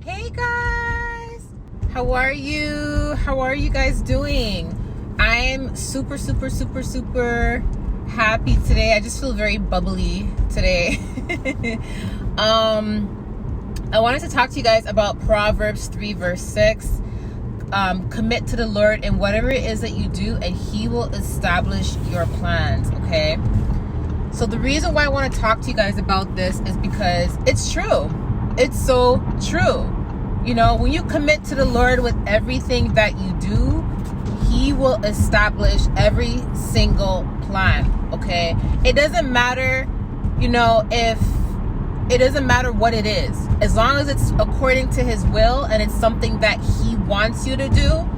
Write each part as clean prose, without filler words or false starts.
Hey guys, how are you? How are you guys doing? I'm super happy today. I just feel very bubbly today. I wanted to talk to you guys about Proverbs 3 verse 6. Commit to the Lord in whatever it is that you do, and he will establish your plans. Okay, so the reason why I want to talk to you guys about this is because it's true. It's so true. You know, when you commit to the Lord with everything that you do, he will establish every single plan. Okay, it doesn't matter, you know, it doesn't matter what it is, as long as it's according to his will and it's something that he wants you to do,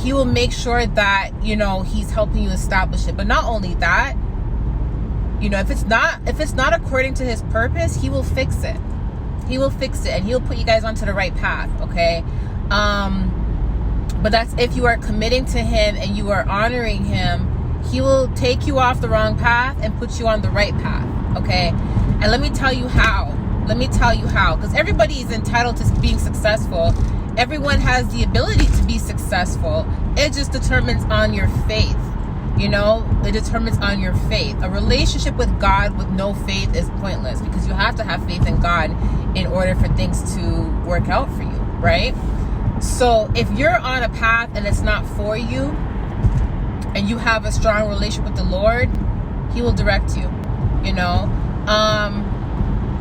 he will make sure that, you know, he's helping you establish it. But not only that, you know, if it's not according to his purpose, he will fix it. He will fix it, and he'll put you guys onto the right path. Okay, but that's if you are committing to him and you are honoring him. He will take you off the wrong path and put you on the right path. Okay, and let me tell you how. Because everybody is entitled to being successful. Everyone has the ability to be successful. It just determines on your faith. You know, it determines on your faith. A relationship with God with no faith is pointless, because you have to have faith in God in order for things to work out for you, right? So if you're on a path and it's not for you, and you have a strong relationship with the Lord, he will direct you. You know,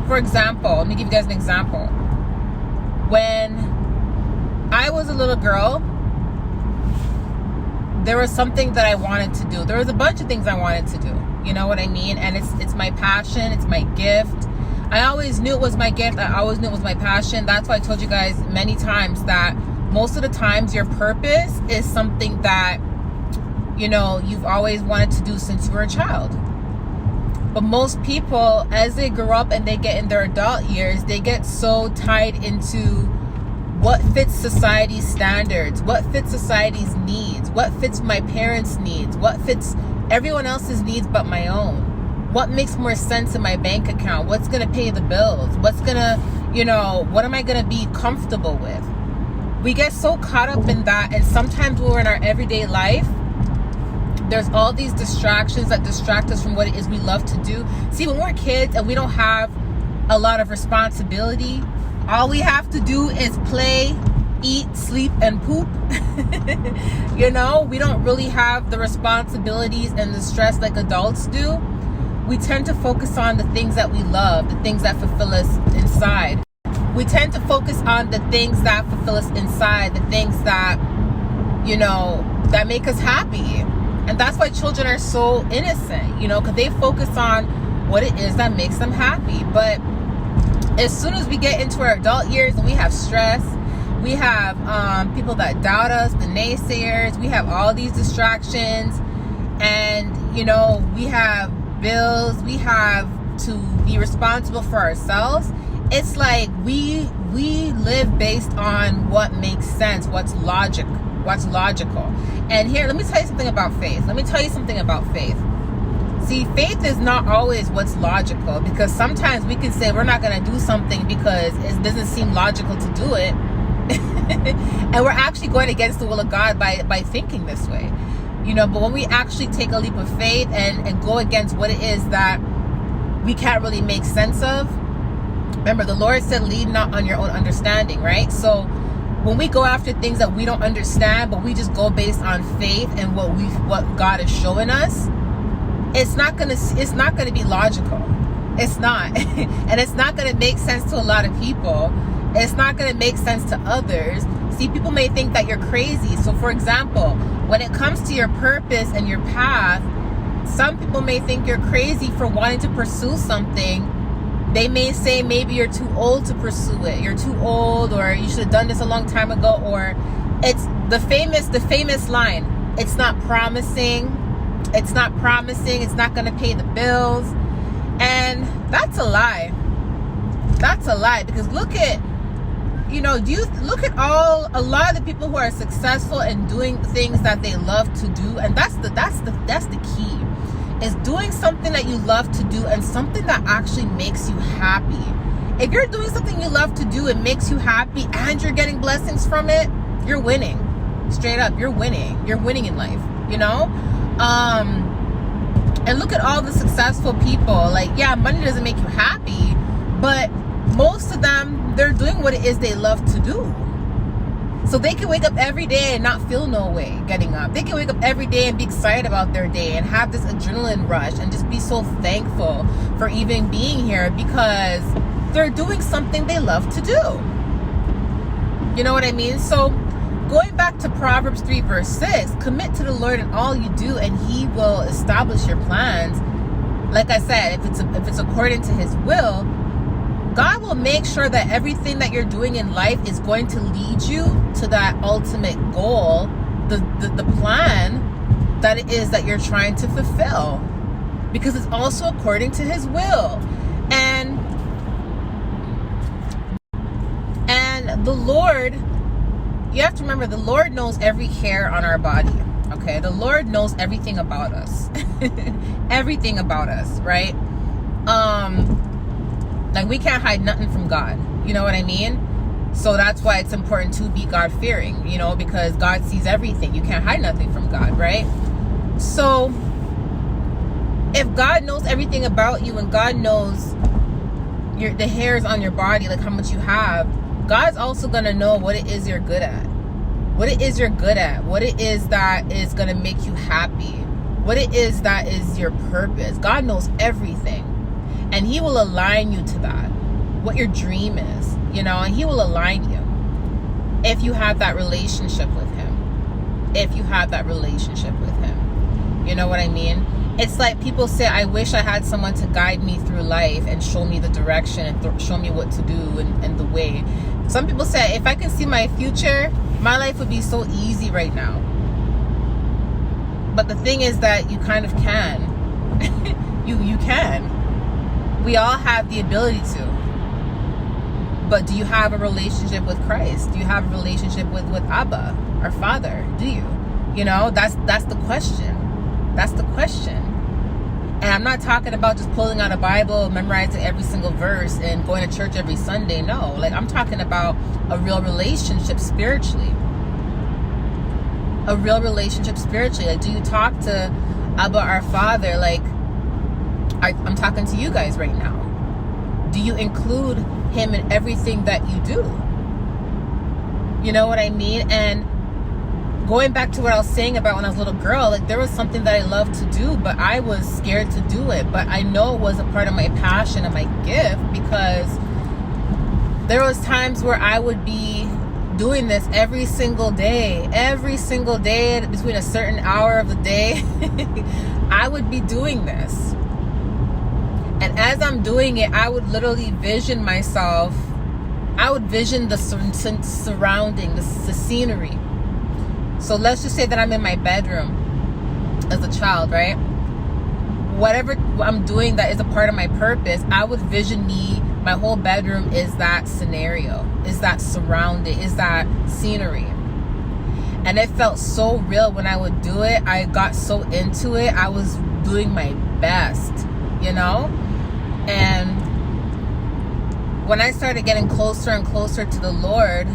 for example, let me give you guys an example. When I was a little girl, there was something that I wanted to do. There was a bunch of things I wanted to do. You know what I mean? And it's my passion. It's my gift. I always knew it was my gift. I always knew it was my passion. That's why I told you guys many times that most of the times your purpose is something that, you know, you've always wanted to do since you were a child. But most people, as they grow up and they get in their adult years, they get so tied into what fits society's standards, what fits society's needs, what fits my parents' needs, what fits everyone else's needs but my own. What makes more sense in my bank account? What's going to pay the bills? What's going to, you know, what am I going to be comfortable with? We get so caught up in that, and sometimes when we're in our everyday life, there's all these distractions that distract us from what it is we love to do. See, when we're kids and we don't have a lot of responsibility, all we have to do is play, eat, sleep, and poop. You know, we don't really have the responsibilities and the stress like adults do. We tend to focus on the things that we love, the things that fulfill us inside. We tend to focus on the things that fulfill us inside, the things that, you know, that make us happy. And that's why children are so innocent, you know, because they focus on what it is that makes them happy. But as soon as we get into our adult years and we have stress, we have people that doubt us, the naysayers, we have all these distractions, and, you know, we have bills, we have to be responsible for ourselves. It's like we live based on what makes sense, what's logical. And here, let me tell you something about faith. See, faith is not always what's logical, because sometimes we can say we're not going to do something because it doesn't seem logical to do it. And we're actually going against the will of God by thinking this way. You know, but when we actually take a leap of faith and go against what it is that we can't really make sense of, remember the Lord said, lead not on your own understanding, right? So when we go after things that we don't understand, but we just go based on faith and what God is showing us, it's not gonna be logical. It's not. And it's not gonna make sense to a lot of people. It's not gonna make sense to others. See, people may think that you're crazy. So for example, when it comes to your purpose and your path, some people may think you're crazy for wanting to pursue something. They may say maybe you're too old to pursue it. You're too old, or you should have done this a long time ago, or it's the famous line, it's not promising. It's not promising. It's not going to pay the bills. And that's a lie. That's a lie, because look at, you know, a lot of the people who are successful and doing things that they love to do, and that's the key. Is doing something that you love to do and something that actually makes you happy. If you're doing something you love to do, it makes you happy, and you're getting blessings from it, you're winning. Straight up, you're winning. You're winning in life, you know? And look at all the successful people. Like, yeah, money doesn't make you happy, but most of them, they're doing what it is they love to do. So they can wake up every day and not feel no way getting up. They can wake up every day and be excited about their day and have this adrenaline rush and just be so thankful for even being here because they're doing something they love to do. You know what I mean? So going back to Proverbs 3 verse 6, commit to the Lord in all you do and he will establish your plans. Like I said, if it's according to his will, God will make sure that everything that you're doing in life is going to lead you to that ultimate goal, the plan that it is that you're trying to fulfill, because it's also according to his will. And the Lord, you have to remember, the Lord knows every hair on our body. Okay, the Lord knows everything about us. Everything about us, right? Like, we can't hide nothing from God. You know what I mean? So that's why it's important to be God-fearing, you know, because God sees everything. You can't hide nothing from God, right? So if God knows everything about you and God knows the hairs on your body, like how much you have, God's also going to know what it is you're good at. What it is you're good at. What it is that is going to make you happy. What it is that is your purpose. God knows everything. And he will align you to that, what your dream is, you know, and he will align you if you have that relationship with him. If you have that relationship with him. You know what I mean? It's like people say, I wish I had someone to guide me through life and show me the direction and show me what to do and the way. Some people say, if I can see my future, my life would be so easy right now. But the thing is that you kind of can. you can. We all have the ability to. But do you have a relationship with Christ? Do you have a relationship with Abba, our Father? Do you? You know, that's the question. That's the question. And I'm not talking about just pulling out a Bible, memorizing every single verse, and going to church every Sunday. No, like, I'm talking about a real relationship spiritually. A real relationship spiritually. Like, do you talk to Abba, our Father? Like, I'm talking to you guys right now. Do you include him in everything that you do? You know what I mean? And going back to what I was saying about when I was a little girl, like, there was something that I loved to do, but I was scared to do it. But I know it was a part of my passion and my gift, because there was times where I would be doing this every single day between a certain hour of the day. I would be doing this. And as I'm doing it, I would literally vision myself. I would vision the surrounding, the scenery. So let's just say that I'm in my bedroom as a child, right? Whatever I'm doing that is a part of my purpose, I would vision my whole bedroom is that scenario, is that surrounding, is that scenery. And it felt so real when I would do it. I got so into it. I was doing my best, you know? And when I started getting closer and closer to the Lord,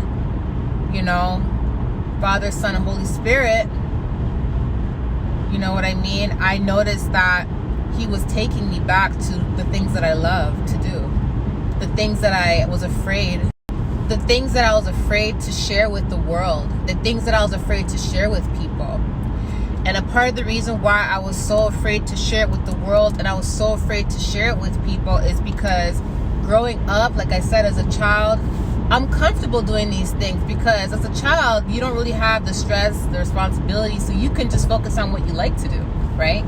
you know, Father, Son, and Holy Spirit, you know what I mean? I noticed that he was taking me back to the things that I love to do. The things that I was afraid to share with the world. The things that I was afraid to share with people. And a part of the reason why I was so afraid to share it with the world and I was so afraid to share it with people is because growing up, like I said, as a child, I'm comfortable doing these things because as a child, you don't really have the stress, the responsibility, so you can just focus on what you like to do, right?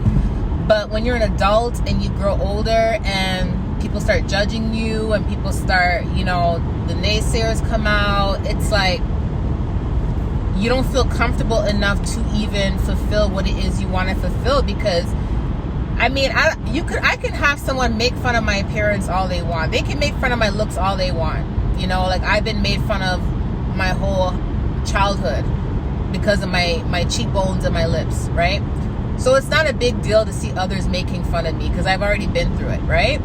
But when you're an adult and you grow older and people start judging you and people start, you know, the naysayers come out, it's like you don't feel comfortable enough to even fulfill what it is you want to fulfill. Because I mean, I can have someone make fun of my appearance all they want. They can make fun of my looks all they want. You know, like, I've been made fun of my whole childhood because of my cheekbones and my lips, right? So it's not a big deal to see others making fun of me because I've already been through it, right?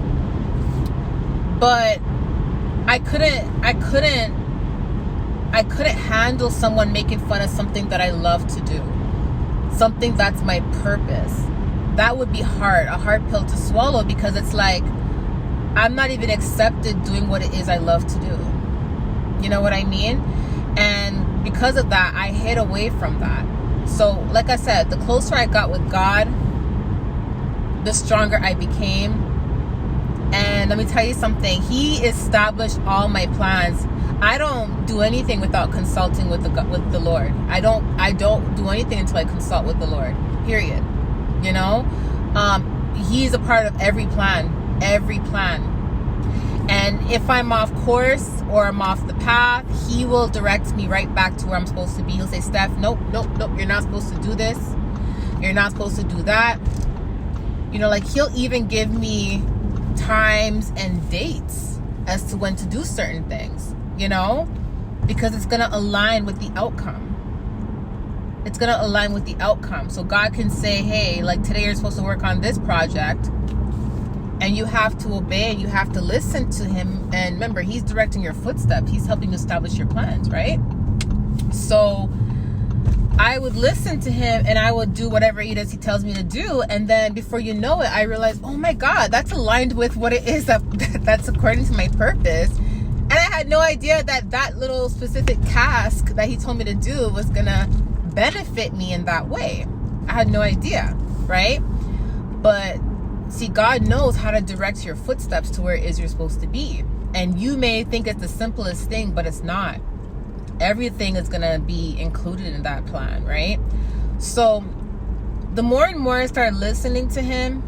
But I couldn't handle someone making fun of something that I love to do, something that's my purpose. That would be hard, a hard pill to swallow, because it's like I'm not even accepted doing what it is I love to do. You know what I mean? And because of that, I hid away from that. So like I said, the closer I got with God, the stronger I became. And let me tell you something, he established all my plans. I don't do anything without consulting with the Lord. I don't do anything until I consult with the Lord, period. You know, he's a part of every plan. And if I'm off course or I'm off the path, he will direct me right back to where I'm supposed to be. He'll say, Steph, nope, you're not supposed to do this, you're not supposed to do that. You know, like, he'll even give me times and dates as to when to do certain things, you know, because it's going to align with the outcome. It's going to align with the outcome. So God can say, hey, like, today you're supposed to work on this project, and you have to obey and you have to listen to him. And remember, he's directing your footsteps. He's helping you establish your plans, right? So I would listen to him and I would do whatever it is he tells me to do. And then before you know it, I realized, oh my God, that's aligned with what it is that's according to my purpose. And I had no idea that little specific task that he told me to do was going to benefit me in that way. I had no idea, right? But see, God knows how to direct your footsteps to where it is you're supposed to be. And you may think it's the simplest thing, but it's not. Everything is going to be included in that plan, right? So the more and more I started listening to him,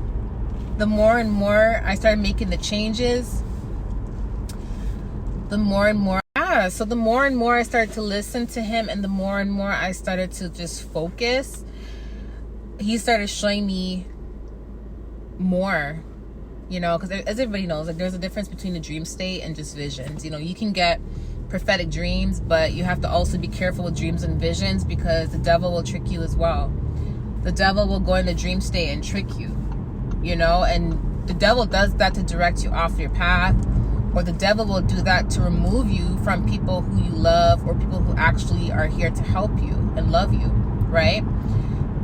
the more and more I started making the changes, the more and more I started to listen to him, and the more and more I started to just focus, he started showing me more, you know, because as everybody knows, like, there's a difference between the dream state and just visions. You know, you can get prophetic dreams, but you have to also be careful with dreams and visions, because the devil will trick you as well. The devil will go in the dream state and trick you, you know, and the devil does that to direct you off your path, or the devil will do that to remove you from people who you love, or people who actually are here to help you and love you, right?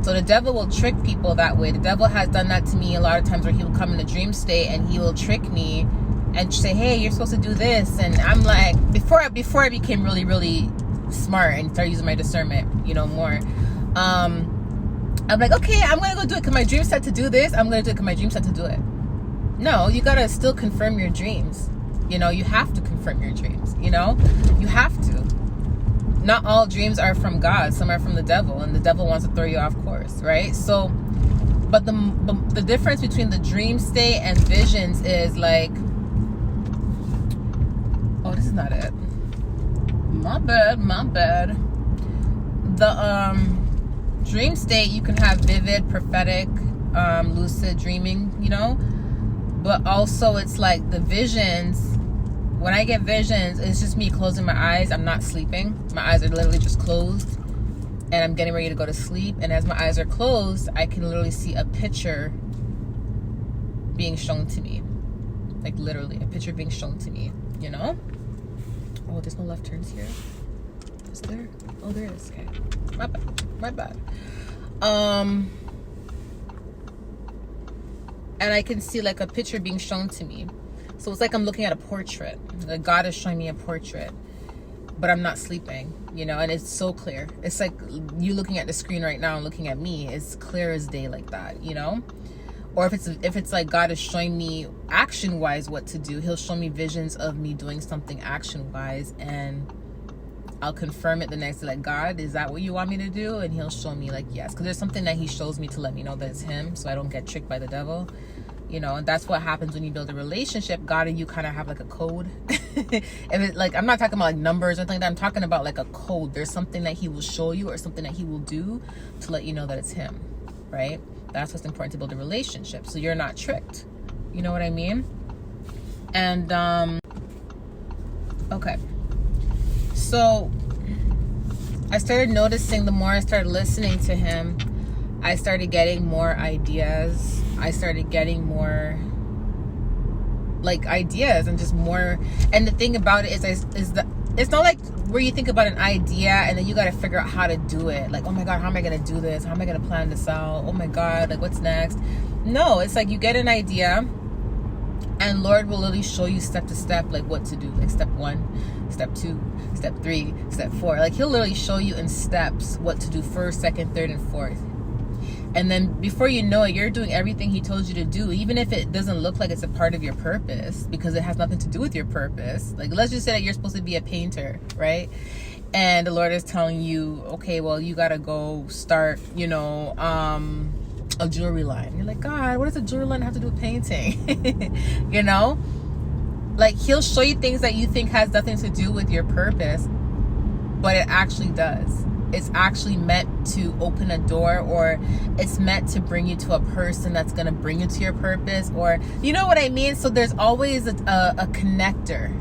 So the devil will trick people that way. The devil has done that to me a lot of times, where he will come in a dream state and he will trick me and say, hey, you're supposed to do this. And I'm like, before I became really, really smart and started using my discernment, you know, more, I'm like, okay, I'm going to go do it because my dream said to do this. I'm going to do it because my dream said to do it. No, you got to still confirm your dreams. You know, you have to confirm your dreams, you know, you have to. Not all dreams are from God. Some are from the devil, and the devil wants to throw you off course, right? So, but the difference between the dream state and visions is like, oh, this is not it. My bad. The dream state, you can have vivid, prophetic, lucid dreaming, you know, but also it's like the visions. When I get visions, it's just me closing my eyes. I'm not sleeping. My eyes are literally just closed, and I'm getting ready to go to sleep. And as my eyes are closed, I can literally see a picture being shown to me. Like, literally, a picture being shown to me, you know? Oh, there's no left turns here. Is there? Oh, there is. Okay. My bad. And I can see, like, a picture being shown to me. So it's like I'm looking at a portrait. Like, God is showing me a portrait, but I'm not sleeping, you know, and it's so clear. It's like you looking at the screen right now and looking at me. It's clear as day, like that, you know? Or if it's like God is showing me action-wise what to do, he'll show me visions of me doing something action-wise, and I'll confirm it the next day, like, God, is that what you want me to do? And he'll show me, like, yes, because there's something that he shows me to let me know that it's him, so I don't get tricked by the devil. You know, and that's what happens when you build a relationship. God and you kind of have like a code. If it, like, I'm not talking about like numbers or anything like that. I'm talking about like a code. There's something that he will show you, or something that he will do to let you know that it's him, right? That's what's important to build a relationship, so you're not tricked. You know what I mean? And okay, so I started noticing, the more I started listening to him, I started getting more ideas. I started getting more like ideas and just more. And the thing about it is that it's not like where you think about an idea and then you got to figure out how to do it. Like, oh my God, how am I going to do this? How am I going to plan this out? Oh my God, like what's next? No, it's like you get an idea and Lord will literally show you step to step, like what to do. Like step 1, step 2, step 3, step 4. Like he'll literally show you in steps what to do first, second, third, and fourth. And then before you know it, you're doing everything he told you to do, even if it doesn't look like it's a part of your purpose, because it has nothing to do with your purpose. Like, let's just say that you're supposed to be a painter, right? And the Lord is telling you, okay, well, you got to go start, you know, a jewelry line. You're like, God, what does a jewelry line have to do with painting? You know? Like, he'll show you things that you think has nothing to do with your purpose, but it actually does. It's actually meant to open a door, or it's meant to bring you to a person that's going to bring you to your purpose, or you know what I mean? So there's always a connector,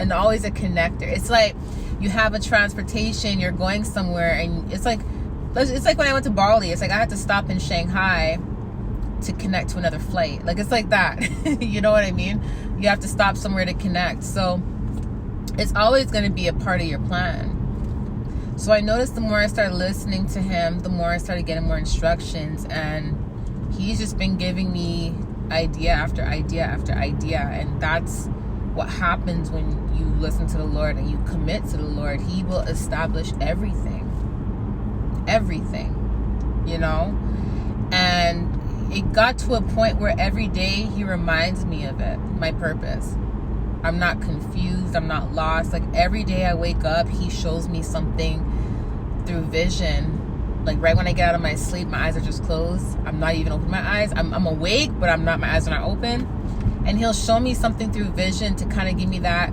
and always a connector. It's like you have a transportation, you're going somewhere, and it's like when I went to Bali, it's like I had to stop in Shanghai to connect to another flight. Like it's like that. You know what I mean? You have to stop somewhere to connect. So it's always going to be a part of your plan. So I noticed the more I started listening to him, the more I started getting more instructions, and he's just been giving me idea after idea after idea. And that's what happens when you listen to the Lord and you commit to the Lord. He will establish everything, you know? And it got to a point where every day he reminds me of it, my purpose. I'm not confused. I'm not lost. Like every day I wake up, he shows me something through vision. Like right when I get out of my sleep, my eyes are just closed. I'm not even opening my eyes. I'm awake, but I'm not. My eyes are not open. And he'll show me something through vision to kind of give me that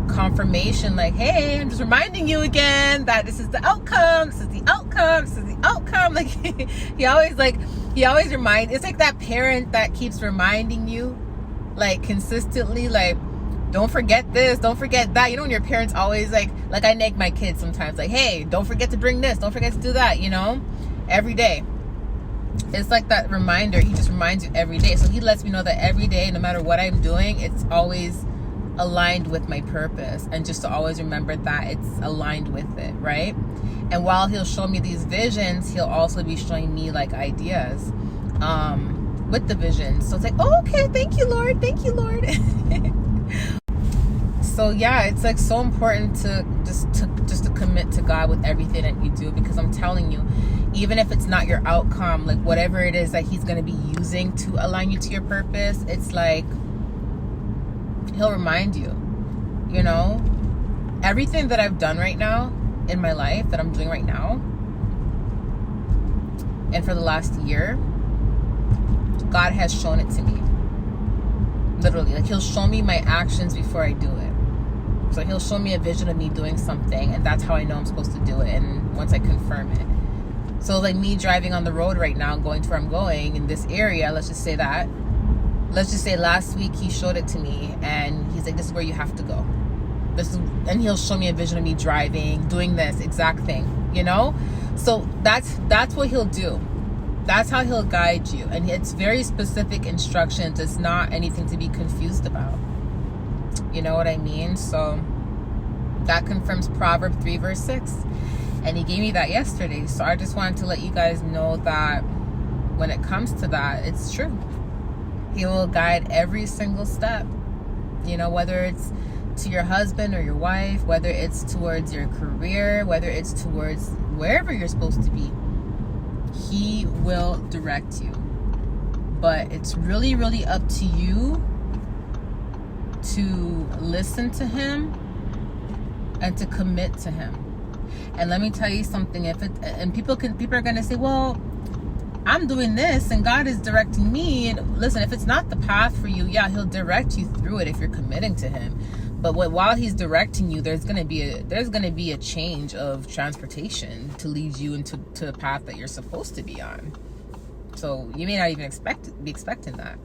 confirmation. Like, hey, I'm just reminding you again that this is the outcome. This is the outcome. This is the outcome. Like he always reminds. It's like that parent that keeps reminding you, like consistently, like, don't forget this, don't forget that. You know, when your parents always like I nag my kids sometimes, like, hey, don't forget to bring this, don't forget to do that, you know, every day. It's like that reminder. He just reminds you every day. So he lets me know that every day, no matter what I'm doing, it's always aligned with my purpose. And just to always remember that it's aligned with it, right? And while he'll show me these visions, he'll also be showing me like ideas with the visions. So it's like, oh, okay, thank you, Lord. Thank you, Lord. So yeah, it's like so important to just to commit to God with everything that you do, because I'm telling you, even if it's not your outcome, like whatever it is that he's going to be using to align you to your purpose, it's like he'll remind you, you know, everything that I've done right now in my life, that I'm doing right now, and for the last year, God has shown it to me. Literally, like he'll show me my actions before I do it. So he'll show me a vision of me doing something, and that's how I know I'm supposed to do it, and once I confirm it. So like me driving on the road right now, going to where I'm going in this area, let's just say last week he showed it to me, and he's like, this is where you have to go. And he'll show me a vision of me driving, doing this exact thing, you know? So that's what he'll do. That's how he'll guide you. And it's very specific instructions. It's not anything to be confused about. You know what I mean? So that confirms Proverbs 3 verse 6. And he gave me that yesterday. So I just wanted to let you guys know that when it comes to that, it's true. He will guide every single step. You know, whether it's to your husband or your wife, whether it's towards your career, whether it's towards wherever you're supposed to be. He will direct you. But it's really, really up to you to listen to him and to commit to him. And let me tell you something, people are going to say, well, I'm doing this and God is directing me. And listen, if it's not the path for you, yeah, he'll direct you through it if you're committing to him. But while he's directing you, there's going to be a change of transportation to lead you into the path that you're supposed to be on. So you may not even be expecting that.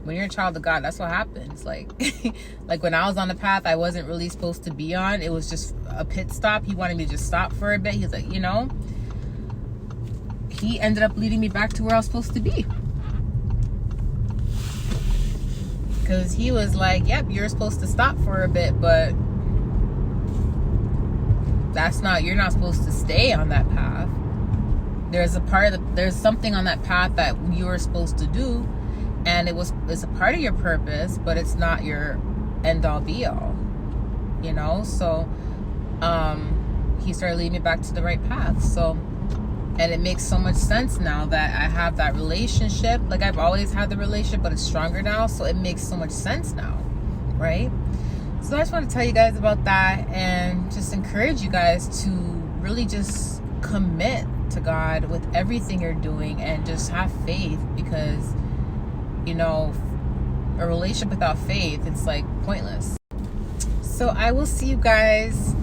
When you're a child of God, that's what happens. Like when I was on the path I wasn't really supposed to be on, it was just a pit stop. He wanted me to just stop for a bit. He's like, you know, he ended up leading me back to where I was supposed to be. because he was like, yep, you're supposed to stop for a bit, but you're not supposed to stay on that path. There's something on that path that you were supposed to do, and it's a part of your purpose, but it's not your end all be all, you know. So he started leading me back to the right path. So, and it makes so much sense now that I have that relationship. Like, I've always had the relationship, but it's stronger now, so it makes so much sense now, right? So I just want to tell you guys about that, and just encourage you guys to really just commit to God with everything you're doing, and just have faith, because, you know, a relationship without faith, it's like pointless. So I will see you guys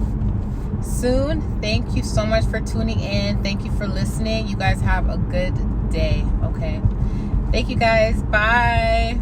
soon. Thank you so much for tuning in. Thank you for listening. You guys have a good day. Okay, thank you guys. Bye.